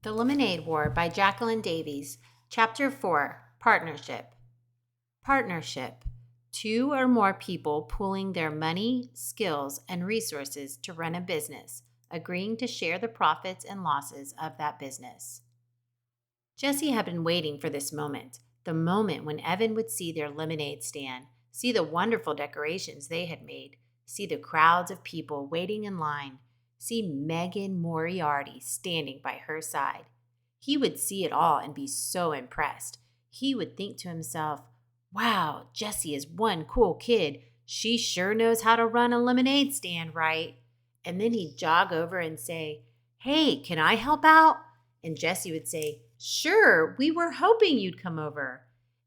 The Lemonade War by Jacqueline Davies. Chapter 4. Partnership. Partnership. Two or more people pooling their money, skills, and resources to run a business, agreeing to share the profits and losses of that business. Jessie had been waiting for this moment, the moment when Evan would see their lemonade stand, see the wonderful decorations they had made, see the crowds of people waiting in line, see Megan Moriarty standing by her side. He would see it all and be so impressed. He would think to himself, wow, Jessie is one cool kid. She sure knows how to run a lemonade stand right. And then he'd jog over and say, hey, can I help out? And Jessie would say, sure, we were hoping you'd come over.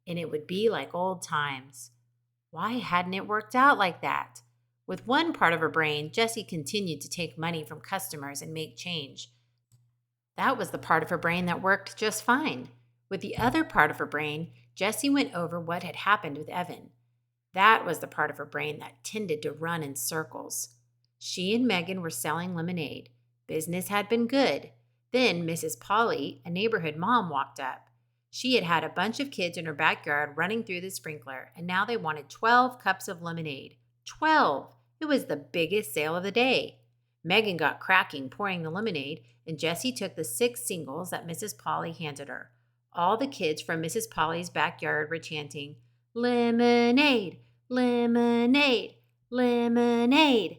And it would be like old times. Why hadn't it worked out like that? With one part of her brain, Jessie continued to take money from customers and make change. That was the part of her brain that worked just fine. With the other part of her brain, Jessie went over what had happened with Evan. That was the part of her brain that tended to run in circles. She and Megan were selling lemonade. Business had been good. Then Mrs. Polly, a neighborhood mom, walked up. She had had a bunch of kids in her backyard running through the sprinkler, and now they wanted 12 cups of lemonade. 12! It was the biggest sale of the day. Megan got cracking pouring the lemonade, and Jessie took the 6 singles that Mrs. Polly handed her. All the kids from Mrs. Polly's backyard were chanting, lemonade, lemonade, lemonade.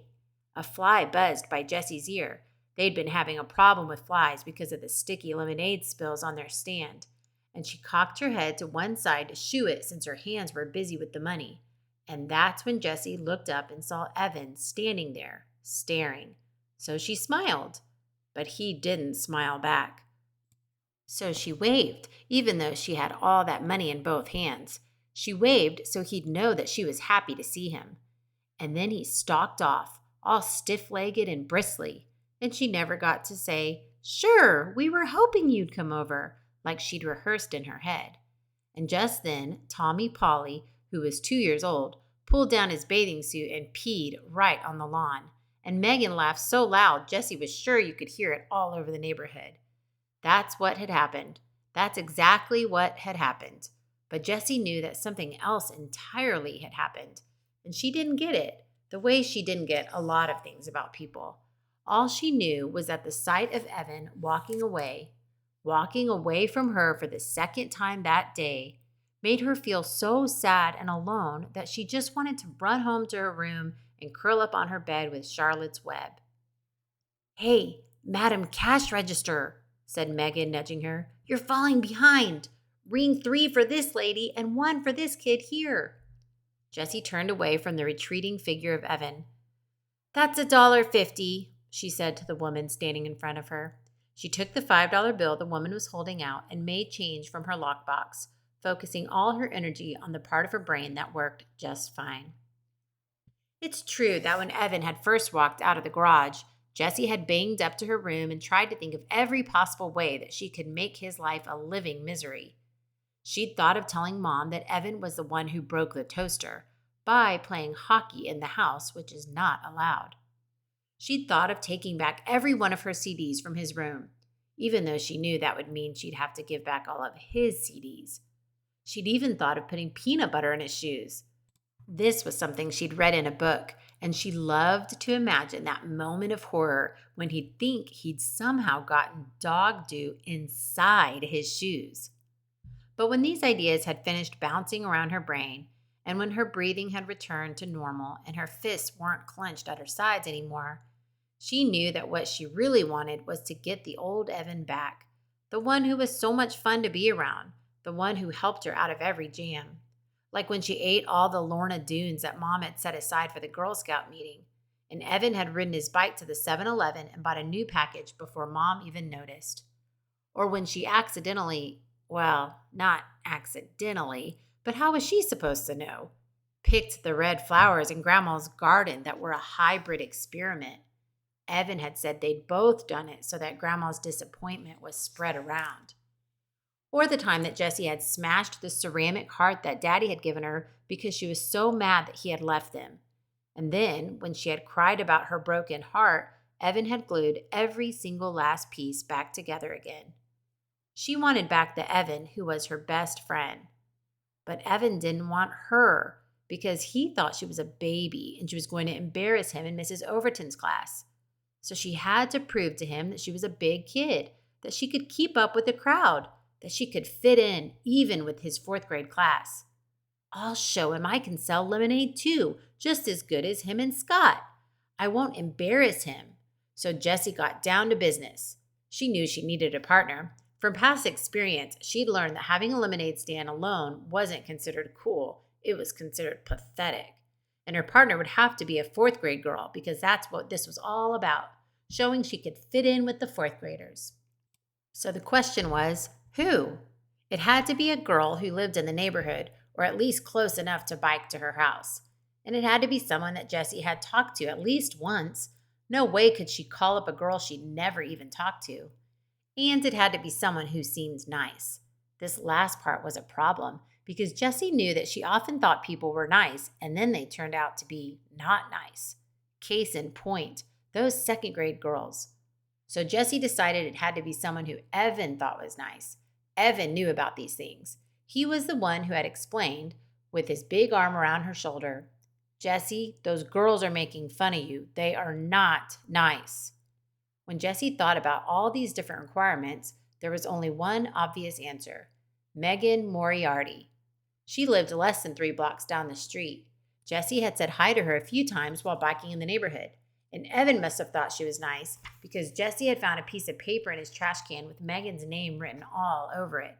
A fly buzzed by Jessie's ear. They'd been having a problem with flies because of the sticky lemonade spills on their stand, and she cocked her head to one side to shoo it since her hands were busy with the money. And that's when Jessie looked up and saw Evan standing there, staring. So she smiled, but he didn't smile back. So she waved, even though she had all that money in both hands. She waved so he'd know that she was happy to see him. And then he stalked off, all stiff-legged and bristly, and she never got to say, sure, we were hoping you'd come over, like she'd rehearsed in her head. And just then, Tommy Polly, who was 2 years old, pulled down his bathing suit and peed right on the lawn. And Megan laughed so loud Jessie was sure you could hear it all over the neighborhood. That's what had happened. That's exactly what had happened. But Jessie knew that something else entirely had happened. And she didn't get it, the way she didn't get a lot of things about people. All she knew was that the sight of Evan walking away from her for the second time that day, made her feel so sad and alone that she just wanted to run home to her room and curl up on her bed with Charlotte's Web. Hey, Madam Cash Register, said Megan, nudging her. You're falling behind. Ring 3 for this lady and 1 for this kid here. Jessie turned away from the retreating figure of Evan. That's $1.50, she said to the woman standing in front of her. She took the $5 bill the woman was holding out and made change from her lockbox, focusing all her energy on the part of her brain that worked just fine. It's true that when Evan had first walked out of the garage, Jessie had banged up to her room and tried to think of every possible way that she could make his life a living misery. She'd thought of telling Mom that Evan was the one who broke the toaster by playing hockey in the house, which is not allowed. She'd thought of taking back every one of her CDs from his room, even though she knew that would mean she'd have to give back all of his CDs. She'd even thought of putting peanut butter in his shoes. This was something she'd read in a book, and she loved to imagine that moment of horror when he'd think he'd somehow gotten dog dew inside his shoes. But when these ideas had finished bouncing around her brain, and when her breathing had returned to normal and her fists weren't clenched at her sides anymore, she knew that what she really wanted was to get the old Evan back, the one who was so much fun to be around, the one who helped her out of every jam. Like when she ate all the Lorna Doones that Mom had set aside for the Girl Scout meeting, and Evan had ridden his bike to the 7-Eleven and bought a new package before Mom even noticed. Or when she not accidentally, but how was she supposed to know? Picked the red flowers in Grandma's garden that were a hybrid experiment. Evan had said they'd both done it so that Grandma's disappointment was spread around. Or the time that Jessie had smashed the ceramic heart that Daddy had given her because she was so mad that he had left them. And then, when she had cried about her broken heart, Evan had glued every single last piece back together again. She wanted back the Evan who was her best friend. But Evan didn't want her because he thought she was a baby and she was going to embarrass him in Mrs. Overton's class. So she had to prove to him that she was a big kid, that she could keep up with the crowd, that she could fit in even with his fourth grade class. I'll show him I can sell lemonade too, just as good as him and Scott. I won't embarrass him. So Jessie got down to business. She knew she needed a partner. From past experience, she'd learned that having a lemonade stand alone wasn't considered cool. It was considered pathetic. And her partner would have to be a fourth grade girl because that's what this was all about, showing she could fit in with the fourth graders. So the question was, who? It had to be a girl who lived in the neighborhood or at least close enough to bike to her house. And it had to be someone that Jessie had talked to at least once. No way could she call up a girl she'd never even talked to. And it had to be someone who seemed nice. This last part was a problem because Jessie knew that she often thought people were nice and then they turned out to be not nice. Case in point, those second grade girls. So Jessie decided it had to be someone who Evan thought was nice. Evan knew about these things. He was the one who had explained, with his big arm around her shoulder, "Jessie, those girls are making fun of you. They are not nice." When Jessie thought about all these different requirements, there was only one obvious answer: Megan Moriarty. She lived less than 3 blocks down the street. Jessie had said hi to her a few times while biking in the neighborhood, and Evan must have thought she was nice because Jessie had found a piece of paper in his trash can with Megan's name written all over it.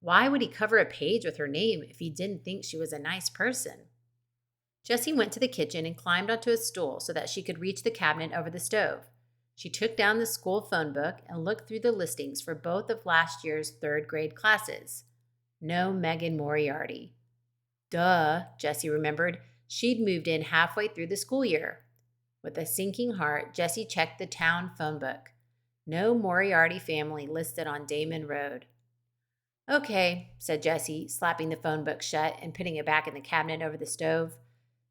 Why would he cover a page with her name if he didn't think she was a nice person? Jessie went to the kitchen and climbed onto a stool so that she could reach the cabinet over the stove. She took down the school phone book and looked through the listings for both of last year's third grade classes. No Megan Moriarty. Duh, Jessie remembered. She'd moved in halfway through the school year. With a sinking heart, Jessie checked the town phone book. No Moriarty family listed on Damon Road. "Okay," said Jessie, slapping the phone book shut and putting it back in the cabinet over the stove.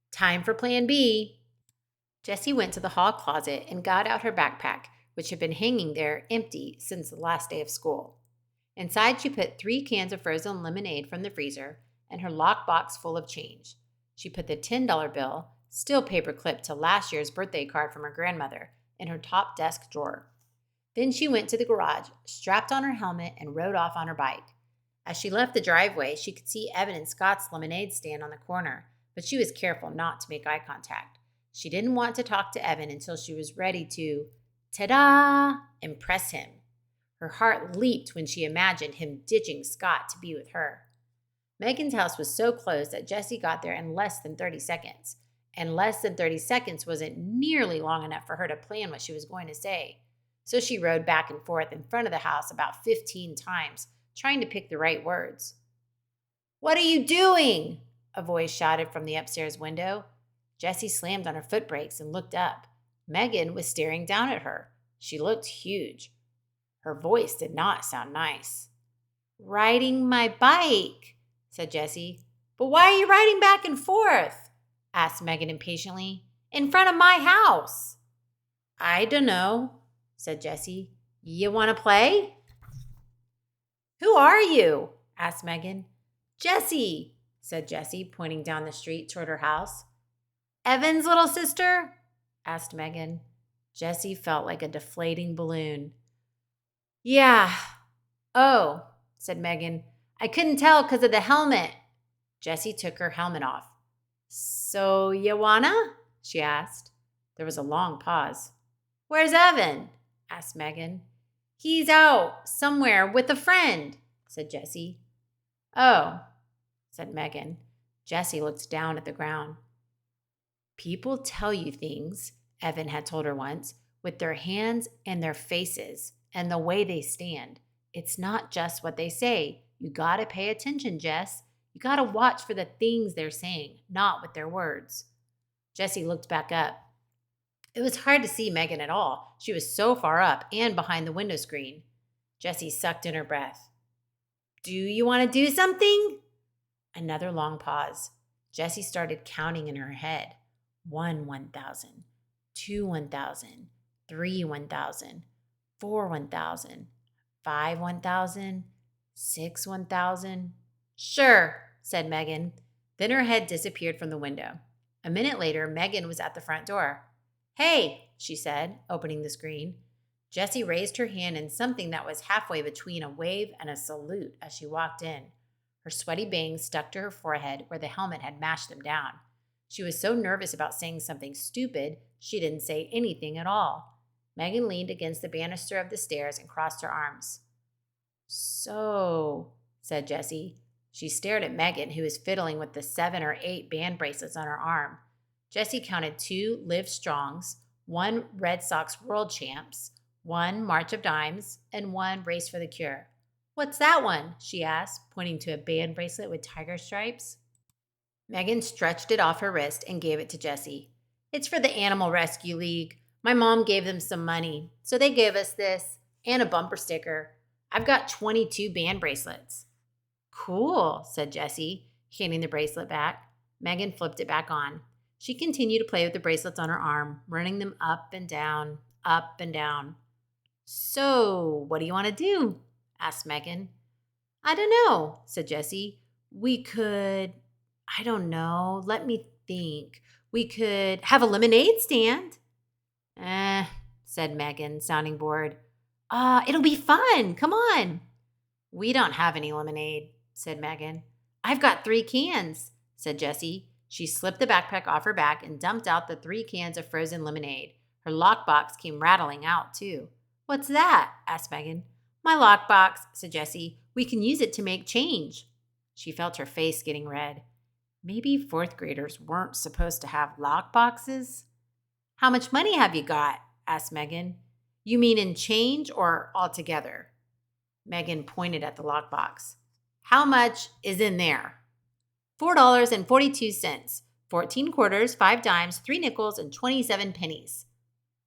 "Time for Plan B." Jessie went to the hall closet and got out her backpack, which had been hanging there empty since the last day of school. Inside, she put 3 cans of frozen lemonade from the freezer and her lockbox full of change. She put the $10 bill, still paper clipped to last year's birthday card from her grandmother, in her top desk drawer. Then she went to the garage, strapped on her helmet, and rode off on her bike. As she left the driveway, she could see Evan and Scott's lemonade stand on the corner, but she was careful not to make eye contact. She didn't want to talk to Evan until she was ready to, ta-da, impress him. Her heart leaped when she imagined him ditching Scott to be with her. Megan's house was so close that Jessie got there in less than 30 seconds. And less than 30 seconds wasn't nearly long enough for her to plan what she was going to say. So she rode back and forth in front of the house about 15 times, trying to pick the right words. "What are you doing?" a voice shouted from the upstairs window. Jessie slammed on her foot brakes and looked up. Megan was staring down at her. She looked huge. Her voice did not sound nice. "Riding my bike," said Jessie. "But why are you riding back and forth?" asked Megan impatiently. "In front of my house." "I dunno," said Jessie. "You want to play?" "Who are you?" asked Megan. "Jessie," said Jessie, pointing down the street toward her house. "Evan's little sister?" asked Megan. Jessie felt like a deflating balloon. "Yeah." "Oh," said Megan. "I couldn't tell 'cause of the helmet." Jessie took her helmet off. "So you wanna?" she asked. There was a long pause. "Where's Evan?" asked Megan. "He's out somewhere with a friend," said Jessie. "Oh," said Megan. Jessie looked down at the ground. "People tell you things," Evan had told her once, "with their hands and their faces and the way they stand. It's not just what they say. You gotta pay attention, Jess. You gotta watch for the things they're saying, not with their words." Jessie looked back up. It was hard to see Megan at all. She was so far up and behind the window screen. Jessie sucked in her breath. "Do you want to do something?" Another long pause. Jessie started counting in her head. 1 1,000, 2 1,000, 3 1,000, 4 1,000, 5 1,000, 6 1,000. Sure, said Megan. Then her head disappeared from the window. A minute later, Megan was at the front door. Hey, she said, opening the screen. Jessie raised her hand in something that was halfway between a wave and a salute as she walked in. Her sweaty bangs stuck to her forehead where the helmet had mashed them down. She was so nervous about saying something stupid, she didn't say anything at all. Megan leaned against the banister of the stairs and crossed her arms. So, said Jessie. She stared at Megan, who was fiddling with the 7 or 8 band bracelets on her arm. Jessie counted 2 Live Strongs, 1 Red Sox World Champs, 1 March of Dimes, and 1 Race for the Cure. What's that one? She asked, pointing to a band bracelet with tiger stripes. Megan stretched it off her wrist and gave it to Jessie. It's for the Animal Rescue League. My mom gave them some money, so they gave us this and a bumper sticker. I've got 22 band bracelets. Cool, said Jessie, handing the bracelet back. Megan flipped it back on. She continued to play with the bracelets on her arm, running them up and down, up and down. So, what do you want to do? Asked Megan. I don't know, said Jessie. We could, I don't know, let me think. We could have a lemonade stand. Said Megan, sounding bored. It'll be fun. Come on. We don't have any lemonade, said Megan. I've got 3 cans, said Jessie. She slipped the backpack off her back and dumped out the 3 cans of frozen lemonade. Her lockbox came rattling out, too. What's that? Asked Megan. My lockbox, said Jessie. We can use it to make change. She felt her face getting red. Maybe 4th graders weren't supposed to have lockboxes? How much money have you got? Asked Megan. You mean in change or altogether? Megan pointed at the lockbox. How much is in there? $4.42, 14 quarters, 5 dimes, 3 nickels, and 27 pennies.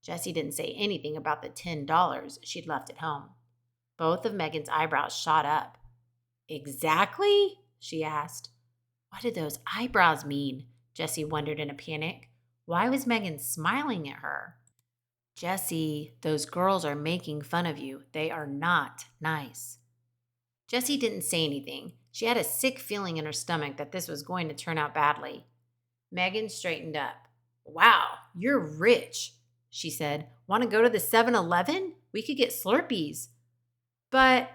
Jessie didn't say anything about the $10 she'd left at home. Both of Megan's eyebrows shot up. Exactly? She asked. What did those eyebrows mean? Jessie wondered in a panic. Why was Megan smiling at her? Jessie, those girls are making fun of you. They are not nice. Jessie didn't say anything. She had a sick feeling in her stomach that this was going to turn out badly. Megan straightened up. Wow, you're rich, she said. Want to go to the 7-Eleven? We could get Slurpees. But,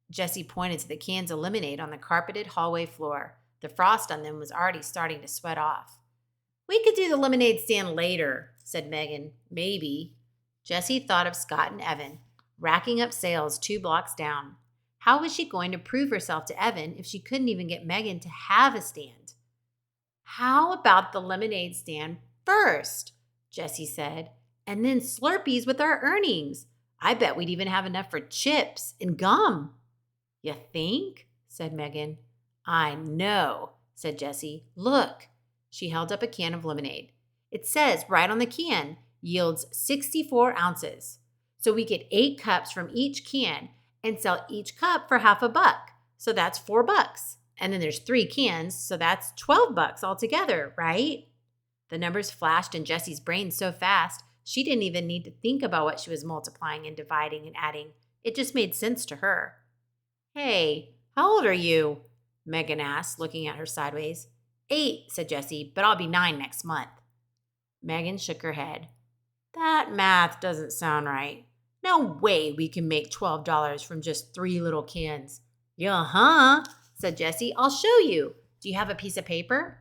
Jessie pointed to the cans of lemonade on the carpeted hallway floor. The frost on them was already starting to sweat off. We could do the lemonade stand later, said Megan. Maybe. Jessie thought of Scott and Evan, racking up sales 2 blocks down. How was she going to prove herself to Evan if she couldn't even get Megan to have a stand? How about the lemonade stand first, Jessie said, and then Slurpees with our earnings? I bet we'd even have enough for chips and gum. You think? Said Megan. I know, said Jessie. Look. She held up a can of lemonade. It says right on the can, yields 64 ounces. So we get 8 cups from each can and sell each cup for $1/2. So that's $4. And then there's 3 cans, so that's $12 altogether, right? The numbers flashed in Jessie's brain so fast, she didn't even need to think about what she was multiplying and dividing and adding. It just made sense to her. Hey, how old are you? Megan asked, looking at her sideways. 8, said Jessie, but I'll be 9 next month. Megan shook her head. That math doesn't sound right. No way we can make $12 from just 3 little cans. Yeah, said Jessie. I'll show you. Do you have a piece of paper?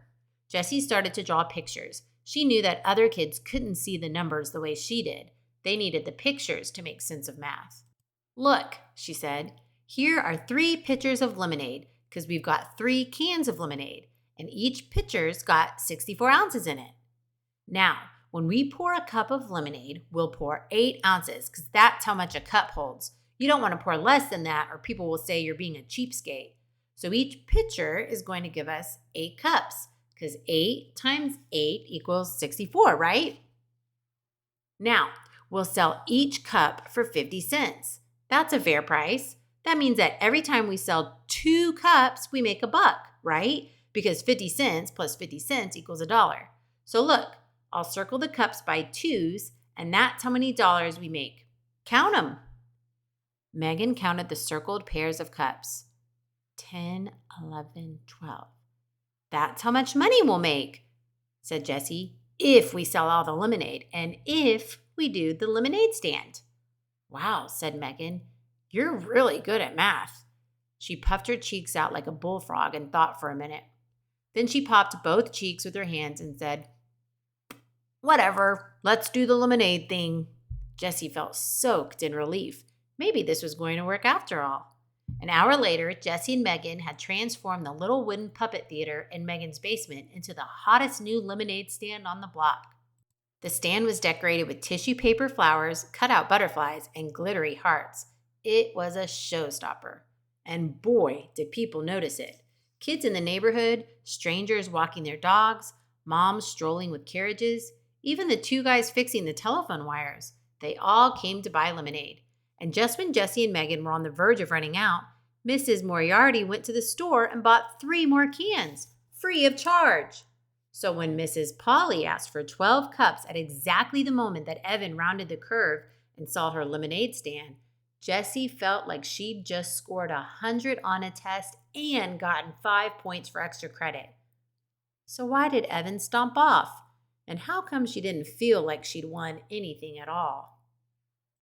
Jessie started to draw pictures. She knew that other kids couldn't see the numbers the way she did. They needed the pictures to make sense of math. Look, she said, here are 3 pitchers of lemonade because we've got 3 cans of lemonade, and each pitcher's got 64 ounces in it. Now, when we pour a cup of lemonade, we'll pour 8 ounces because that's how much a cup holds. You don't want to pour less than that or people will say you're being a cheapskate. So each pitcher is going to give us 8 cups because 8 times 8 equals 64, right? Now, we'll sell each cup for 50 cents. That's a fair price. That means that every time we sell 2 cups, we make $1, right? Because 50 cents plus 50 cents equals $1. So look, I'll circle the cups by 2s, and that's how many dollars we make. Count them. Megan counted the circled pairs of cups. 10, 11, 12. That's how much money we'll make, said Jessie, if we sell all the lemonade and if we do the lemonade stand. Wow, said Megan. You're really good at math. She puffed her cheeks out like a bullfrog and thought for a minute. Then she popped both cheeks with her hands and said, Whatever, let's do the lemonade thing. Jessie felt soaked in relief. Maybe this was going to work after all. An hour later, Jessie and Megan had transformed the little wooden puppet theater in Megan's basement into the hottest new lemonade stand on the block. The stand was decorated with tissue paper flowers, cutout butterflies, and glittery hearts. It was a showstopper. And boy, did people notice it. Kids in the neighborhood, strangers walking their dogs, moms strolling with carriages, even the two guys fixing the telephone wires. They all came to buy lemonade. And just when Jessie and Megan were on the verge of running out, Mrs. Moriarty went to the store and bought 3 more cans, free of charge. So when Mrs. Polly asked for 12 cups at exactly the moment that Evan rounded the curve and saw her lemonade stand, Jessie felt like she'd just scored 100 on a test and gotten 5 points for extra credit. So why did Evan stomp off? And how come she didn't feel like she'd won anything at all?